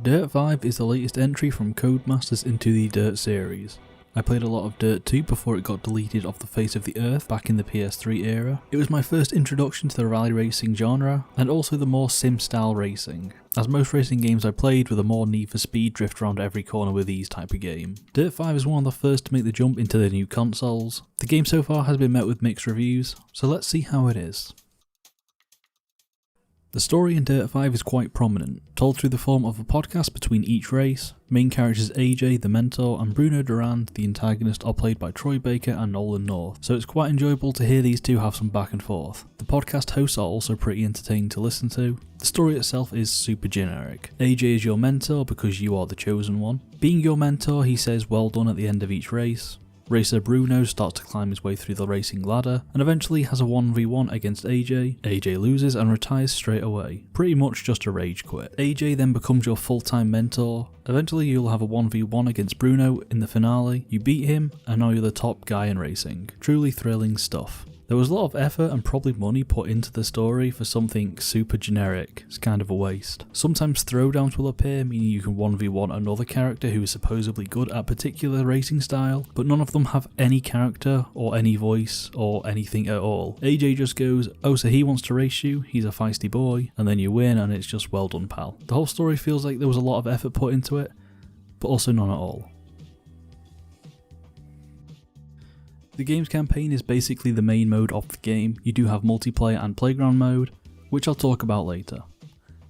Dirt 5 is the latest entry from Codemasters into the Dirt series. I played a lot of Dirt 2 before it got deleted off the face of the earth back in the PS3 era. It was my first introduction to the rally racing genre, and also the more sim-style racing, as most racing games I played were the more Need for Speed drift around every corner with these type of game. Dirt 5 is one of the first to make the jump into the new consoles. The game so far has been met with mixed reviews, so let's see how it is. The story in Dirt 5 is quite prominent, told through the form of a podcast between each race. Main characters AJ, the mentor, and Bruno Durand, the antagonist, are played by Troy Baker and Nolan North, so it's quite enjoyable to hear these two have some back and forth. The podcast hosts are also pretty entertaining to listen to. The story itself is super generic. AJ is your mentor because you are the chosen one. Being your mentor, he says well done at the end of each race. Racer Bruno starts to climb his way through the racing ladder and eventually has a 1v1 against AJ. AJ loses and retires straight away, pretty much just a rage quit. AJ then becomes your full-time mentor. Eventually you'll have a 1v1 against Bruno in the finale. You beat him and now you're the top guy in racing. Truly thrilling stuff. There was a lot of effort and probably money put into the story for something super generic. It's kind of a waste. Sometimes throwdowns will appear, meaning you can 1v1 another character who is supposedly good at a particular racing style, but none of them have any character or any voice or anything at all. AJ just goes, oh so he wants to race you, he's a feisty boy, and then you win and it's just well done pal. The whole story feels like there was a lot of effort put into it, but also none at all. The game's campaign is basically the main mode of the game. You do have multiplayer and playground mode, which I'll talk about later.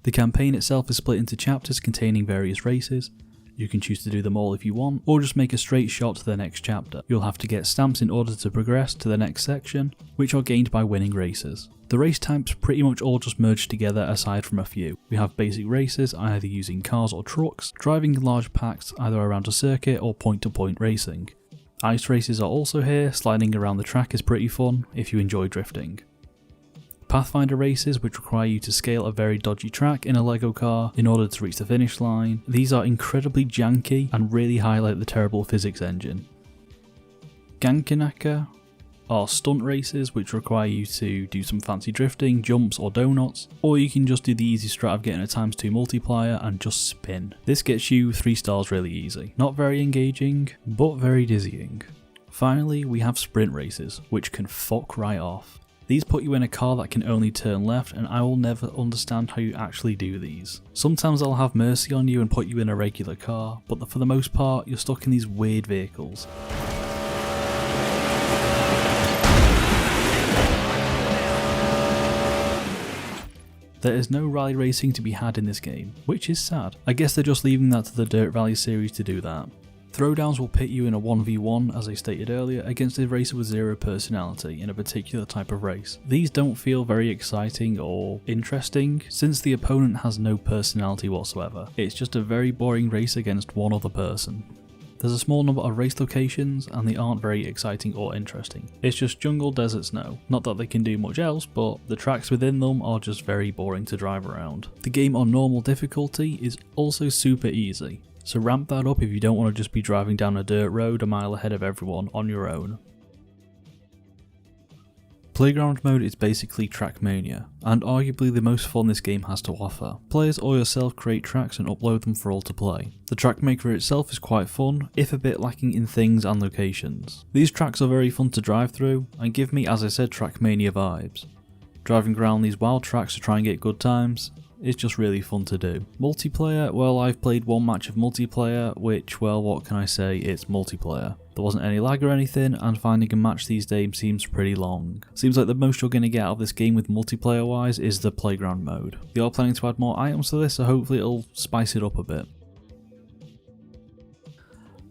The campaign itself is split into chapters containing various races. You can choose to do them all if you want, or just make a straight shot to the next chapter. You'll have to get stamps in order to progress to the next section, which are gained by winning races. The race types pretty much all just merge together aside from a few. We have basic races, either using cars or trucks, driving in large packs either around a circuit or point-to-point racing. Ice races are also here. Sliding around the track is pretty fun if you enjoy drifting. Pathfinder races, which require you to scale a very dodgy track in a Lego car in order to reach the finish line. These are incredibly janky and really highlight the terrible physics engine. Gankinaka are stunt races which require you to do some fancy drifting, jumps or donuts, or you can just do the easy strat of getting a ×2 multiplier and just spin. This gets you 3 stars really easy. Not very engaging, but very dizzying. Finally, we have sprint races, which can fuck right off. These put you in a car that can only turn left, and I will never understand how you actually do these. Sometimes they'll have mercy on you and put you in a regular car, but for the most part you're stuck in these weird vehicles. There is no rally racing to be had in this game, which is sad. I guess they're just leaving that to the Dirt Rally series to do that. Throwdowns will pit you in a 1v1, as I stated earlier, against a racer with 0 personality in a particular type of race. These don't feel very exciting or interesting, since the opponent has no personality whatsoever. It's just a very boring race against one other person. There's a small number of race locations and they aren't very exciting or interesting. It's just jungle, desert, snow. Not that they can do much else, but the tracks within them are just very boring to drive around. The game on normal difficulty is also super easy, so ramp that up if you don't want to just be driving down a dirt road a mile ahead of everyone on your own. Playground mode is basically Trackmania, and arguably the most fun this game has to offer. Players or yourself create tracks and upload them for all to play. The track maker itself is quite fun, if a bit lacking in things and locations. These tracks are very fun to drive through, and give me, as I said, Trackmania vibes. Driving around these wild tracks to try and get good times, it's just really fun to do. Multiplayer, well I've played one match of multiplayer, which, well what can I say, it's multiplayer. There wasn't any lag or anything, and finding a match these days seems pretty long. Seems like the most you're going to get out of this game with multiplayer wise is the playground mode. They are planning to add more items to this, so hopefully it'll spice it up a bit.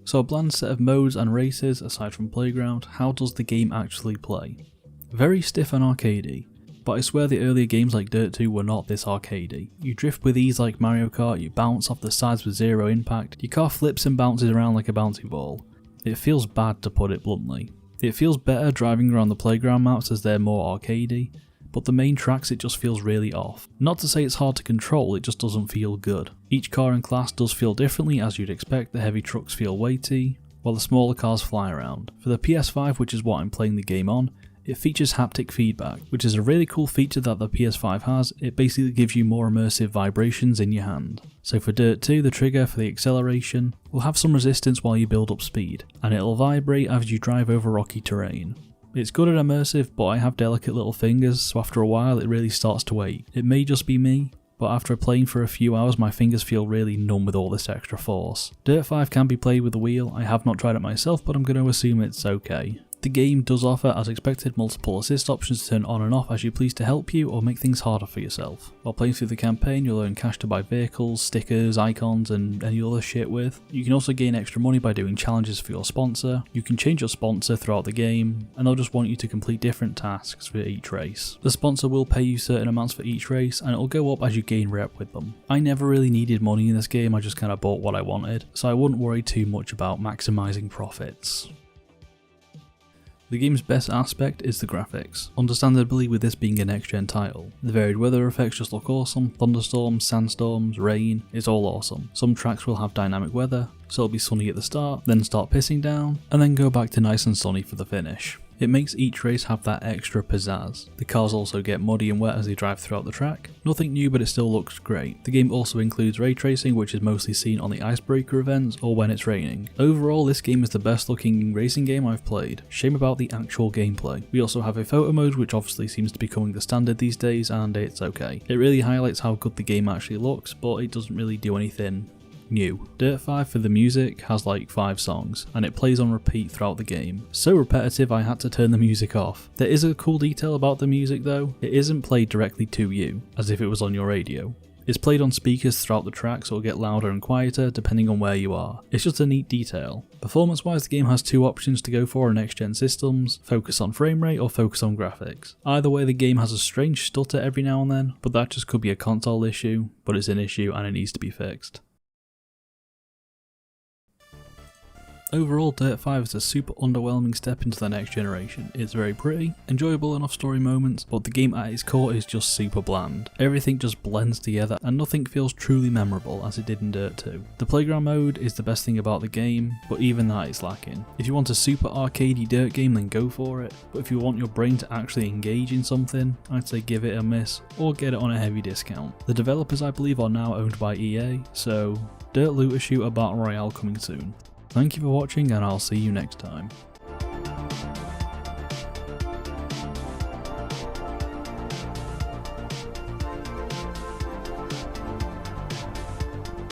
So a bland set of modes and races, aside from playground. How does the game actually play? Very stiff and arcadey. But I swear the earlier games like Dirt 2 were not this arcadey. You drift with ease like Mario Kart, you bounce off the sides with 0 impact, your car flips and bounces around like a bouncy ball. It feels bad, to put it bluntly. It feels better driving around the playground maps as they're more arcadey, but the main tracks it just feels really off. Not to say it's hard to control, it just doesn't feel good. Each car and class does feel differently, as you'd expect. The heavy trucks feel weighty, while the smaller cars fly around. For the PS5, which is what I'm playing the game on, It features haptic feedback, which is a really cool feature that the PS5 has. It basically gives you more immersive vibrations in your hand. So for Dirt 2, the trigger for the acceleration will have some resistance while you build up speed, and it'll vibrate as you drive over rocky terrain. It's good and immersive, but I have delicate little fingers, so after a while it really starts to ache. It may just be me, but after playing for a few hours my fingers feel really numb with all this extra force. Dirt 5 can be played with a wheel. I have not tried it myself, but I'm going to assume it's okay. The game does offer, as expected, multiple assist options to turn on and off as you please to help you or make things harder for yourself. While playing through the campaign, you'll earn cash to buy vehicles, stickers, icons and any other shit with. You can also gain extra money by doing challenges for your sponsor. You can change your sponsor throughout the game, and they'll just want you to complete different tasks for each race. The sponsor will pay you certain amounts for each race, and it'll go up as you gain rep with them. I never really needed money in this game, I just kind of bought what I wanted, so I wouldn't worry too much about maximising profits. The game's best aspect is the graphics, understandably with this being a next-gen title. The varied weather effects just look awesome. Thunderstorms, sandstorms, rain, it's all awesome. Some tracks will have dynamic weather, so it'll be sunny at the start, then start pissing down, and then go back to nice and sunny for the finish. It makes each race have that extra pizzazz. The cars also get muddy and wet as they drive throughout the track. Nothing new, but it still looks great. The game also includes ray tracing, which is mostly seen on the icebreaker events or when it's raining. Overall, this game is the best looking racing game I've played. Shame about the actual gameplay. We also have a photo mode, which obviously seems to be becoming the standard these days, and it's okay. It really highlights how good the game actually looks, but it doesn't really do anything new. Dirt 5 for the music has like 5 songs, and it plays on repeat throughout the game. So repetitive I had to turn the music off. There is a cool detail about the music though. It isn't played directly to you, as if it was on your radio. It's played on speakers throughout the track, so it'll get louder and quieter depending on where you are. It's just a neat detail. Performance wise, the game has 2 options to go for on next gen systems: focus on frame rate or focus on graphics. Either way, the game has a strange stutter every now and then, but that just could be a console issue, but it's an issue and it needs to be fixed. Overall, Dirt 5 is a super underwhelming step into the next generation. It's very pretty, enjoyable enough story moments, but the game at its core is just super bland. Everything just blends together and nothing feels truly memorable as it did in Dirt 2. The playground mode is the best thing about the game, but even that is lacking. If you want a super arcadey Dirt game, then go for it, but if you want your brain to actually engage in something, I'd say give it a miss or get it on a heavy discount. The developers I believe are now owned by EA, so Dirt Looter Shooter Battle Royale coming soon. Thank you for watching, and I'll see you next time.